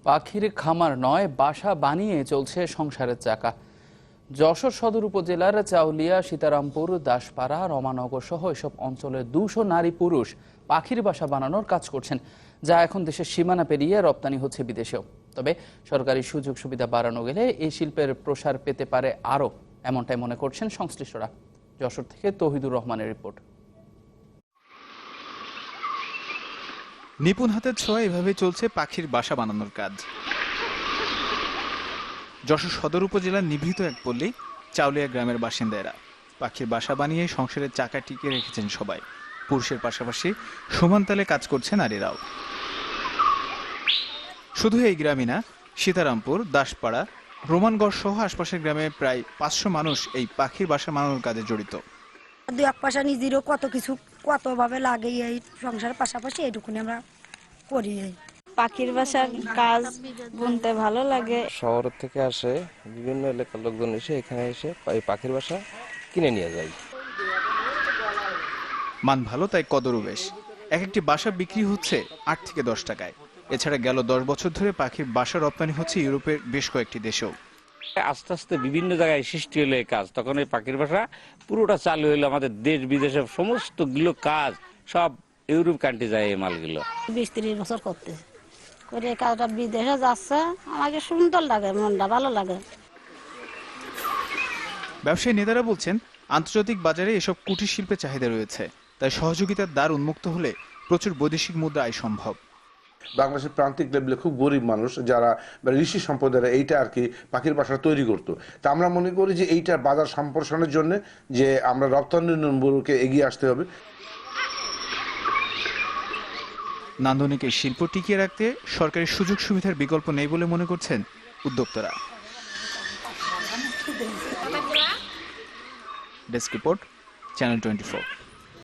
পাখির খামার নয়, বাসা বানিয়ে চলছে সংসারের চাকা। যশোর সদর উপজেলার চাউলিয়া, সীতারামপুর, দাসপাড়া, রমানগর সহ এসব অঞ্চলের 200 নারী পুরুষ পাখির বাসা বানানোর কাজ করছেন, যা এখন দেশের সীমানা পেরিয়ে রপ্তানি হচ্ছে বিদেশেও। তবে সরকারি সুযোগ সুবিধা বাড়ানো গেলে এই শিল্পের প্রসার পেতে পারে আরও, এমনটাই মনে করছেন সংশ্লিষ্টরা। যশোর থেকে তৌহিদুর রহমানের রিপোর্ট। নিপুণ হাতের ছোঁয়া এভাবে চলছে পাখির বাসা বানানোর কাজ। যশোর সদর উপজেলার নিভৃত এক পল্লী চাউলিয়া গ্রামের বাসিন্দারা পাখির বাসা বানিয়ে সংসারের চাকা টিকিয়ে রেখেছেন সবাই। পুরুষের পাশাপাশি সমান তালে কাজ করছে নারীরাও। শুধু এই গ্রামই না, সীতারামপুর, দাসপাড়া, রোমানগড় সহ আশপাশের গ্রামে প্রায় 500 মানুষ এই পাখির বাসা বানানোর কাজে জড়িত। দু এক পয়সা নিজেরও কতভাবে লাগে এই সংসারের পাশাপাশি এইটুকুনি আমরা করি। পাখির বাসার কাজ বুনতে ভালো লাগে। শহর থেকে আসে বিভিন্ন এলাকার লোকজন এসে এখানে এসে এই পাখির বাসা কিনে নিয়ে যায়। মান ভালো তাই কদরও বেশ। এক একটি বাসা বিক্রি হচ্ছে 8 থেকে 10 টাকায়। এছাড়া গেল 10 বছর ধরে পাখির বাসা রপ্তানি হচ্ছে ইউরোপের বেশ কয়েকটি দেশেও। আস্তে আস্তে বিভিন্ন জায়গায় সৃষ্টি হলো এই কাজ, তখন এই পাখির বাসা পুরোটা চালু হইলো। আমাদের দেশ বিদেশের সমস্ত গুলো কাজ সব ইউরোপ কান্ট্রি যায় এই মালগুলো। 20-30 বছর করতে করে এই কাজটা বিদেশে যাচ্ছে, আমাকে সুন্দর লাগে, মনটা ভালো লাগে। ব্যবসায়ী নেতারা বলছেন, আন্তর্জাতিক বাজারে এসব কুটির শিল্পের চাহিদা রয়েছে, তাই সহযোগিতার দ্বার উন্মুক্ত হলে প্রচুর বৈদেশিক মুদ্রা আয় সম্ভব। বাংলাদেশের প্রান্তিক লেভেলে খুব গরিব মানুষ যারা ঋষি সম্প্রদায়ের এইটা আর কি পাখির বাসা তৈরি করতো। তা আমরা মনে করি যে এইটার বাজার সম্প্রসারণের জন্য যে আমরা রপ্তানি ব্যুরোকে এগিয়ে আসতে হবে। নান্দনিক এই শিল্প টিকিয়ে রাখতে সরকারি সুযোগ সুবিধার বিকল্প নেই বলে মনে করছেন উদ্যোক্তারা। Desk report, channel 24।